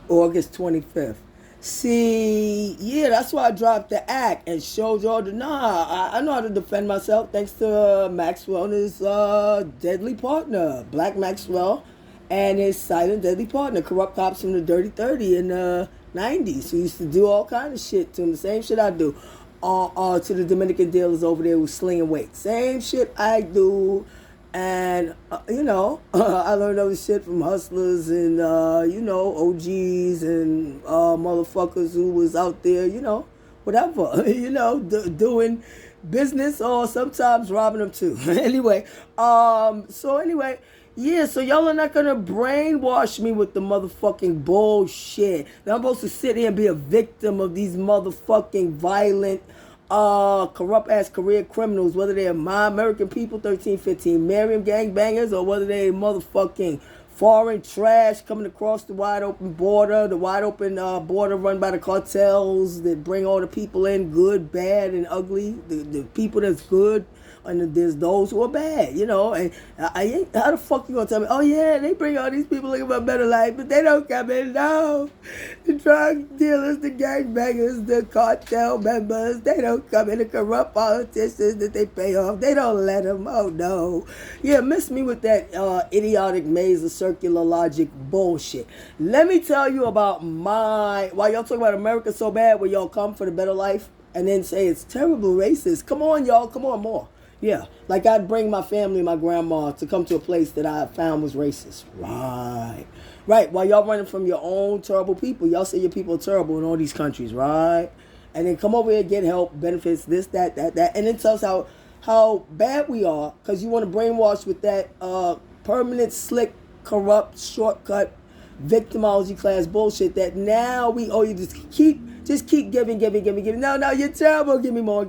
August 25th. See, yeah, that's why I dropped the act and showed y'all the I know how to defend myself thanks to Maxwell and his deadly partner, Black Maxwell, and his silent deadly partner, Corrupt Cops from the Dirty 30 in the 90s, who used to do all kind of shit to him, the same shit I do. To the Dominican dealers over there who slinging weight. Same shit I do. And, I learned other shit from hustlers and, OGs and motherfuckers who was out there, whatever, doing business or sometimes robbing them too. Anyway, yeah, so y'all are not gonna brainwash me with the motherfucking bullshit. That I'm supposed to sit here and be a victim of these motherfucking violent, corrupt ass career criminals, whether they're my American people, 1315 Merriam gangbangers, or whether they motherfucking foreign trash coming across the wide open border, border run by the cartels that bring all the people in, good, bad, and ugly. The people that's good, and there's those who are bad, and I ain't, how the fuck you gonna tell me, oh yeah, they bring all these people looking for a better life, but they don't come in, no. The drug dealers, the gangbangers, the cartel members, they don't come in, the corrupt politicians that they pay off, they don't let them, oh no. Yeah, miss me with that idiotic maze of circular logic bullshit. Let me tell you about while y'all talk about America so bad, where y'all come for the better life, and then say it's terrible racist. Come on, y'all, come on, more. Yeah, like I'd bring my family, my grandma, to come to a place that I found was racist. Right. While y'all running from your own terrible people, y'all say your people are terrible in all these countries, right? And then come over here, get help, benefits, this, that, and then tell us how bad we are, because you want to brainwash with that permanent, slick, corrupt, shortcut, victimology class bullshit that now we owe you. Just keep giving. No, you're terrible. Give me more.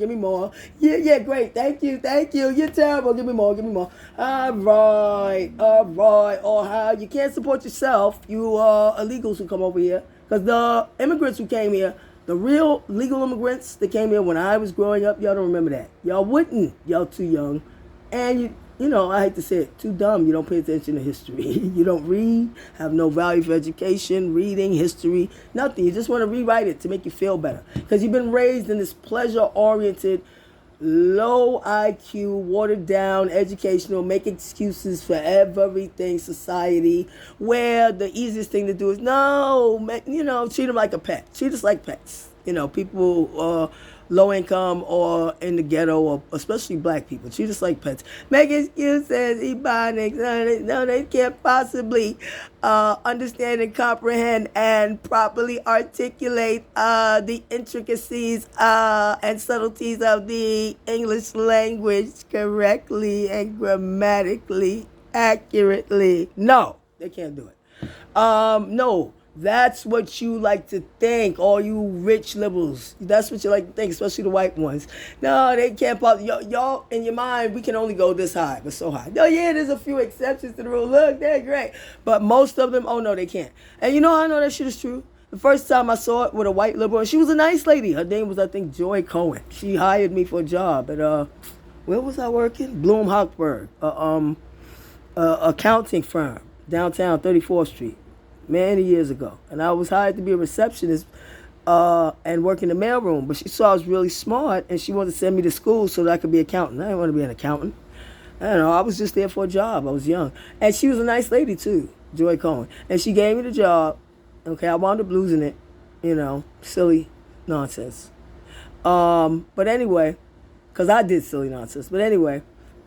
Yeah, great. Thank you. You're terrible. Give me more. All right. Or how you can't support yourself, you illegals who come over here. Because the immigrants who came here, the real legal immigrants that came here when I was growing up, y'all don't remember that. Y'all wouldn't. Y'all too young. And I hate to say it, too dumb. You don't pay attention to history. You don't read, have no value for education, reading, history, nothing. You just want to rewrite it to make you feel better. Because you've been raised in this pleasure-oriented, low IQ, watered-down, educational, make excuses for everything society, where the easiest thing to do is, treat them like a pet. Treat us like pets. People low income or in the ghetto, or especially black people, treat us like pets. Make excuses, ebonics. No, they can't possibly understand and comprehend and properly articulate the intricacies and subtleties of the English language correctly and grammatically accurately. No, they can't do it. No. That's what you like to think, all you rich liberals. That's what you like to think, especially the white ones. No, they can't. Y'all, in your mind, we can only go this high, but so high. No, yeah, there's a few exceptions to the rule. Look, they're great. But most of them, oh no, they can't. And you know how I know that shit is true? The first time I saw it with a white liberal, and she was a nice lady. Her name was, I think, Joy Cohen. She hired me for a job at, where was I working? Bloom Hochberg, accounting firm, downtown 34th Street. Many years ago, and I was hired to be a receptionist and work in the mailroom. But she saw I was really smart, and she wanted to send me to school so that I could be an accountant. I didn't want to be an accountant. I don't know. I was just there for a job. I was young, and she was a nice lady too, Joy Cohen. And she gave me the job. Okay, I wound up losing it. Silly nonsense. But anyway, because I did silly nonsense. But anyway,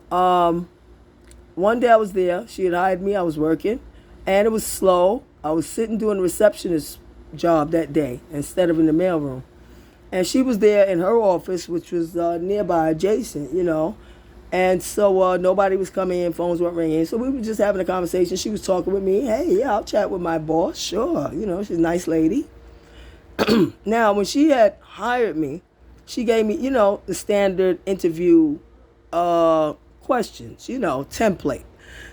one day I was there. She had hired me. I was working, and it was slow. I was sitting doing a receptionist job that day instead of in the mailroom. And she was there in her office, which was nearby, adjacent, And so nobody was coming in, phones weren't ringing. So we were just having a conversation. She was talking with me. Hey, yeah, I'll chat with my boss. Sure. She's a nice lady. Now, when she had hired me, she gave me, the standard interview questions, template.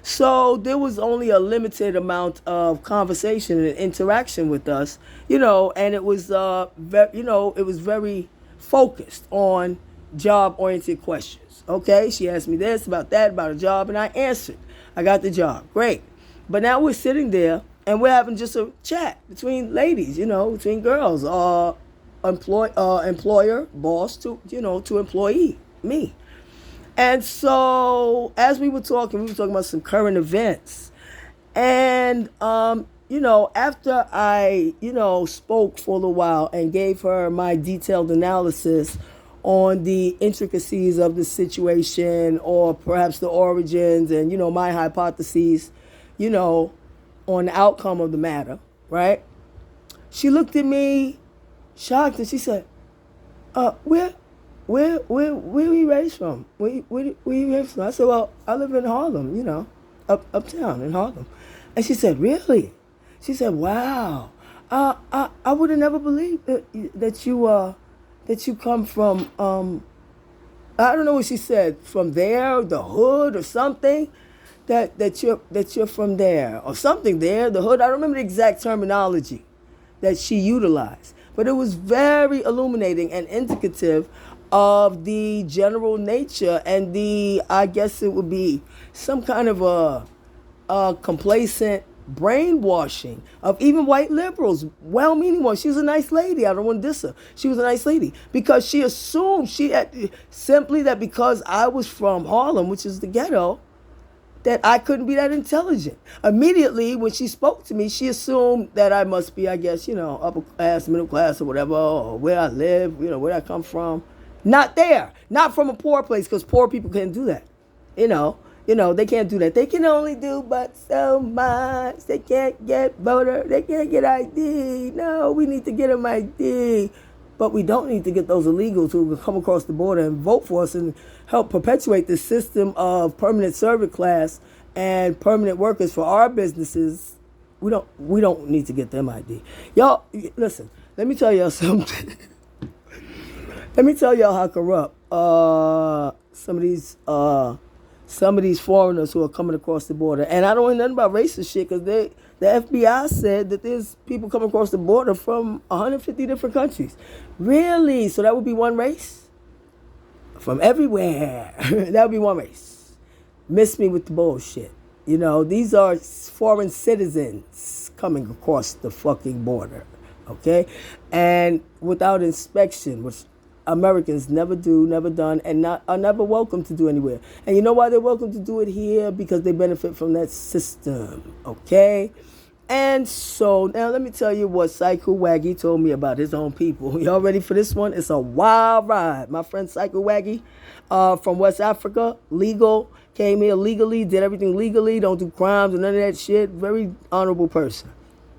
So there was only a limited amount of conversation and interaction with us, and it was, it was very focused on job-oriented questions. Okay, she asked me this, about that, about a job, and I answered. I got the job. Great. But now we're sitting there, and we're having just a chat between ladies, between girls, employer, boss to employee, me. And so as we were talking about some current events. And, after I, spoke for a little while and gave her my detailed analysis on the intricacies of the situation or perhaps the origins and, my hypotheses, on the outcome of the matter, right? She looked at me shocked and she said, where are you raised from? Where you raised from? I said, well, I live in Harlem, uptown in Harlem. And she said, really? She said, wow. I would have never believed that you come from, I don't know what she said, from there, the hood or something, that you're from there or something there, the hood. I don't remember the exact terminology that she utilized, but it was very illuminating and indicative of the general nature and I guess it would be some kind of a complacent brainwashing of even white liberals, well-meaning ones. She was a nice lady. I don't want to diss her. She was a nice lady because she assumed simply that because I was from Harlem, which is the ghetto, that I couldn't be that intelligent. Immediately, when she spoke to me, she assumed that I must be, I guess, upper class, middle class, or whatever, or where I live, where I come from. Not there. Not from a poor place, because poor people can't do that. They can't do that. They can only do but so much. They can't get voter. They can't get ID. No, we need to get them ID. But we don't need to get those illegals who will come across the border and vote for us and help perpetuate the system of permanent servant class and permanent workers for our businesses. We don't need to get them ID. Y'all, listen, let me tell y'all something. Let me tell y'all how corrupt some of these foreigners who are coming across the border. And I don't know nothing about racist shit because the FBI said that there's people coming across the border from 150 different countries. Really? So that would be one race? From everywhere. That would be one race. Miss me with the bullshit. These are foreign citizens coming across the fucking border. Okay? And without inspection, which Americans never do, never done, and are never welcome to do anywhere. And you know why they're welcome to do it here? Because they benefit from that system, okay? And so now let me tell you what Psycho Waggy told me about his own people. Y'all ready for this one? It's a wild ride. My friend Psycho Waggy from West Africa, legal, came here legally, did everything legally, don't do crimes and none of that shit. Very honorable person,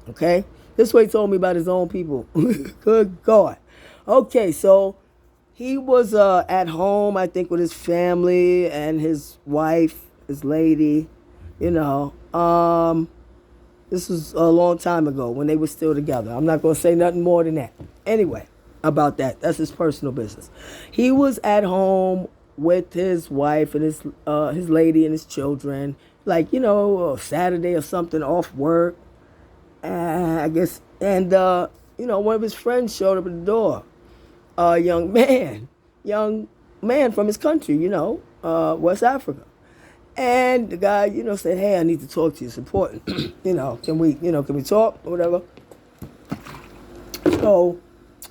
okay? This way he told me about his own people. Good God. Okay, so he was at home, I think, with his family and his wife, his lady, This was a long time ago when they were still together. I'm not going to say nothing more than that. Anyway, about that. That's his personal business. He was at home with his wife and his lady and his children, like, a Saturday or something, off work, I guess. And, one of his friends showed up at the door. A young man from his country, West Africa. And the guy, said, hey, I need to talk to you. It's important. Can we talk or whatever? So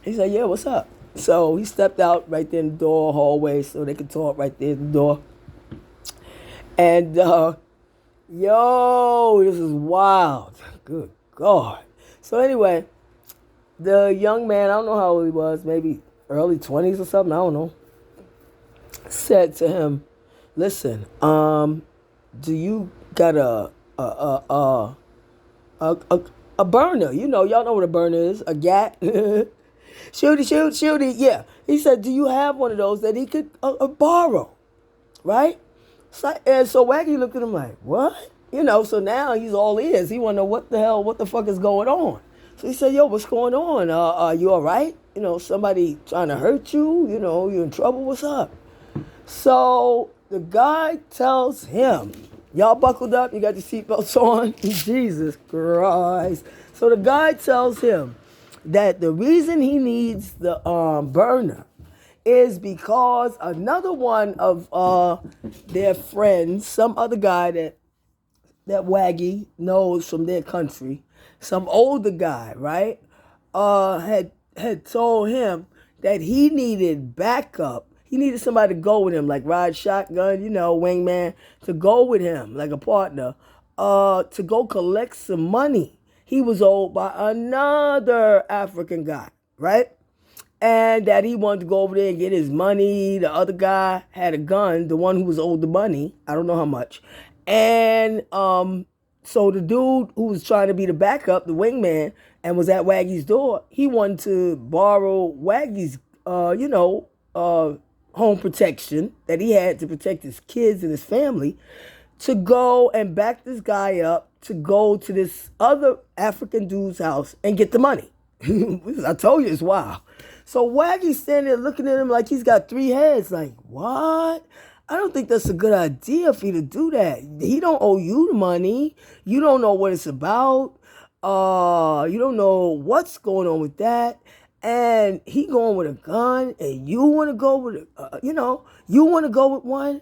he said, yeah, what's up? So he stepped out right there in the door, hallway, so they could talk right there at the door. And, this is wild. Good God. So anyway, the young man, I don't know how old he was, maybe early 20s or something, I don't know, said to him, listen, do you got a burner? Y'all know what a burner is, a gat. Shooty, yeah. He said, do you have one of those that he could borrow, right? And so Waggy looked at him like, what? So now he's all ears. He want to know what the fuck is going on. So he said, yo, what's going on? Are you all right? Somebody trying to hurt you? You in trouble? What's up? So the guy tells him, y'all buckled up? You got your seatbelts on? Jesus Christ. So the guy tells him that the reason he needs the burner is because another one of their friends, some other guy that Waggy knows from their country, some older guy, right, had told him that he needed backup. He needed somebody to go with him, like ride shotgun, wingman, to go with him, like a partner, to go collect some money. He was owed by another African guy, right? And that he wanted to go over there and get his money. The other guy had a gun, the one who was owed the money. I don't know how much. And so the dude who was trying to be the backup, the wingman, and was at Waggy's door, he wanted to borrow Waggy's, home protection that he had to protect his kids and his family, to go and back this guy up to go to this other African dude's house and get the money. I told you it's wild. So Waggy's standing there looking at him like he's got three heads. Like, what? I don't think that's a good idea for you to do that. He don't owe you the money. You don't know what it's about. You don't know what's going on with that. And he going with a gun, and you want to go with, you want to go with one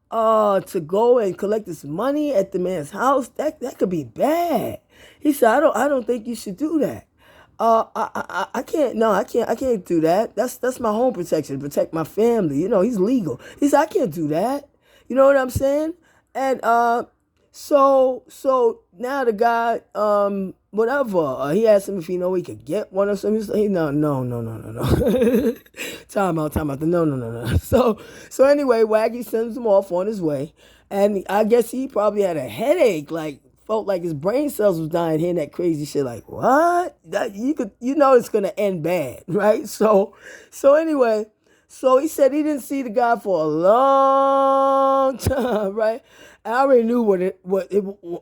to go and collect this money at the man's house. That could be bad. He said, I don't think you should do that. I can't. No, I can't do that. That's my home protection, protect my family. He's legal. He said, I can't do that. You know what I'm saying? And so now the guy, whatever. He asked him if he could get one or something. He said, no. Time out. No. So anyway, Waggy sends him off on his way, and I guess he probably had a headache, like felt like his brain cells was dying hearing that crazy shit. Like, what? It's gonna end bad, right? So anyway, so he said he didn't see the guy for a long time, right? I already knew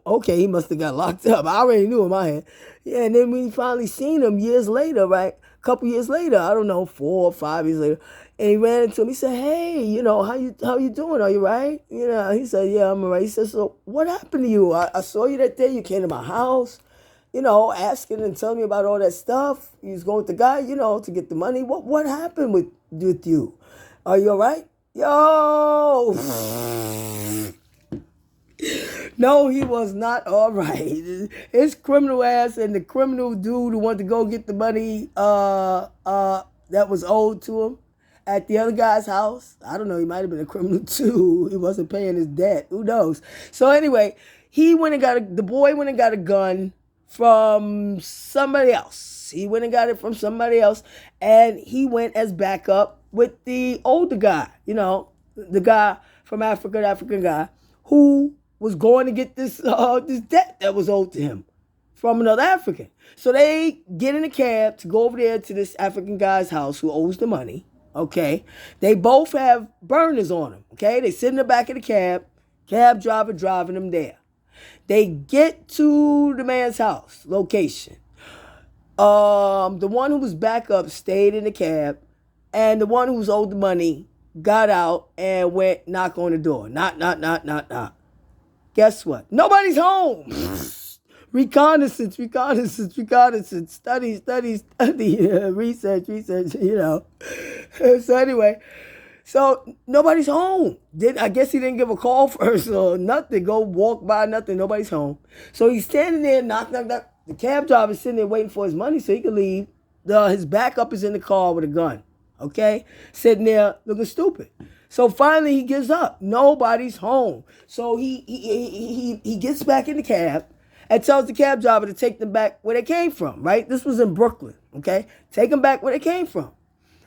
okay, he must have got locked up. I already knew in my head. Yeah, and then we finally seen him years later, right? A couple years later, I don't know, 4 or 5 years later. And he ran into him. He said, hey, how you doing? Are you right? He said, yeah, I'm all right. He said, so what happened to you? I saw you that day. You came to my house, asking and telling me about all that stuff. You was going with the guy, to get the money. What happened with you? Are you all right? Yo! No, he was not all right. His criminal ass and the criminal dude who wanted to go get the money that was owed to him at the other guy's house. I don't know, he might have been a criminal too. He wasn't paying his debt. Who knows? So anyway, the boy went and got a gun from somebody else. He went and got it from somebody else, and he went as backup with the older guy, the guy from Africa, the African guy, who was going to get this debt that was owed to him from another African. So they get in a cab to go over there to this African guy's house who owes the money. Okay, they both have burners on them. Okay, they sit in the back of the cab driver driving them there. They get to the man's house location. The one who was back up stayed in the cab, and the one who was owed the money got out and went knock on the door. Knock. Guess what? Nobody's home. Reconnaissance, study, research, So anyway, so nobody's home. I guess he didn't give a call first or nothing. Go walk by, nothing. Nobody's home. So he's standing there, knock. The cab driver's sitting there waiting for his money so he can leave. His backup is in the car with a gun. Okay? Sitting there looking stupid. So finally he gives up. Nobody's home. So he gets back in the cab and tells the cab driver to take them back where they came from, right? This was in Brooklyn, okay? Take them back where they came from.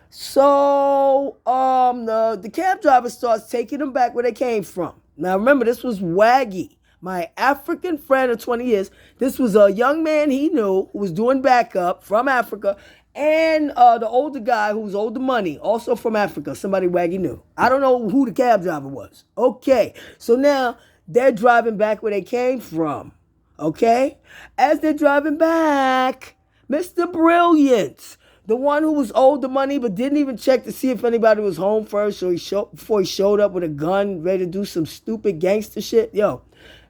So the cab driver starts taking them back where they came from. Now remember, this was Waggy, my African friend of 20 years. This was a young man he knew who was doing backup from Africa, and the older guy who was owed the money, also from Africa, somebody Waggy knew. I don't know who the cab driver was. Okay, so now they're driving back where they came from. Okay? As they're driving back, Mr. Brilliant, the one who was owed the money but didn't even check to see if anybody was home first before he showed up with a gun ready to do some stupid gangster shit.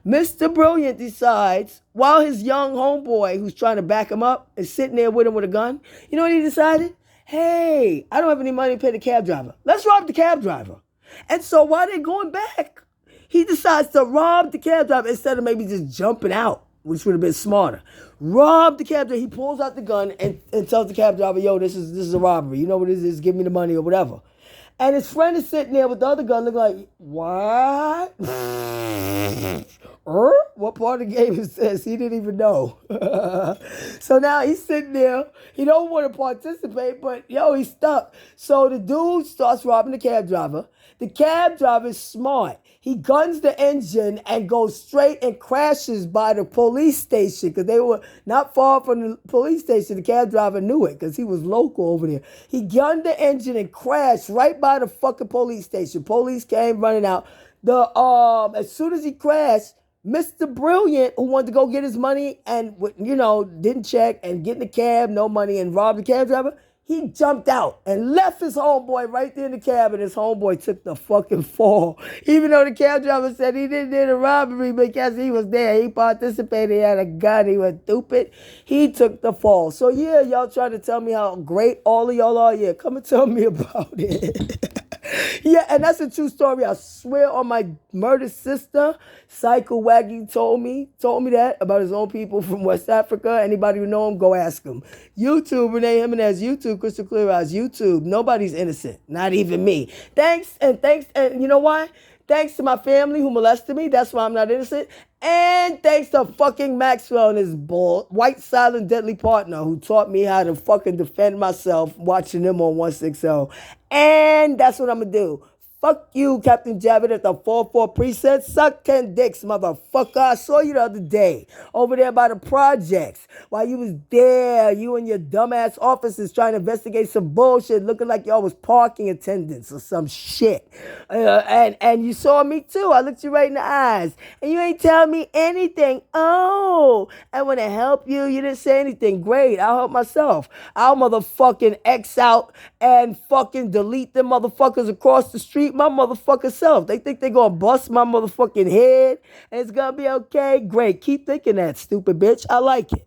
Mr. Brilliant decides, while his young homeboy who's trying to back him up is sitting there with him with a gun, you know what he decided? Hey, I don't have any money to pay the cab driver. Let's rob the cab driver. And so while they're going back, he decides to rob the cab driver instead of maybe just jumping out, which would have been smarter. Robbed the cab driver. He pulls out the gun and tells the cab driver, yo, this is a robbery. You know what it is? Give me the money or whatever. And his friend is sitting there with the other gun looking like, what? What part of the game is this? He didn't even know. So now he's sitting there. He don't want to participate, but yo, he's stuck. So the dude starts robbing the cab driver. The cab driver is smart. He guns the engine and goes straight and crashes by the police station because they were not far from the police station. The cab driver knew it because he was local over there. He gunned the engine and crashed right by the fucking police station. Police came running out. As soon as he crashed, Mr. Brilliant, who wanted to go get his money and, didn't check and get in the cab, no money, and robbed the cab driver, he jumped out and left his homeboy right there in the cab, and his homeboy took the fucking fall. Even though the cab driver said he didn't do the robbery because he was there. He participated, he had a gun, he was stupid. He took the fall. So yeah, y'all trying to tell me how great all of y'all are. Yeah, come and tell me about it. Yeah, and that's a true story. I swear on my murdered sister, Psycho Waggy told me that about his own people from West Africa. Anybody who know him, go ask him. YouTube, Renee Jimenez, YouTube, Crystal Clear Eyes, YouTube. Nobody's innocent, not even me. Thanks, and you know why? Thanks to my family who molested me. That's why I'm not innocent. And thanks to fucking Maxwell and his white, silent, deadly partner who taught me how to fucking defend myself watching him on 160. And that's what I'm going to do. Fuck you, Captain Javit at the 4-4 preset. Suck 10 dicks, motherfucker. I saw you the other day over there by the projects. While you was there, you and your dumbass officers trying to investigate some bullshit, looking like y'all was parking attendants or some shit. And you saw me too. I looked you right in the eyes. And you ain't tell me anything. Oh, I want to help you. You didn't say anything. Great. I'll help myself. I'll motherfucking X out and fucking delete them motherfuckers across the street my motherfucking self. They think they're going to bust my motherfucking head and it's going to be okay. Great. Keep thinking that, stupid bitch. I like it.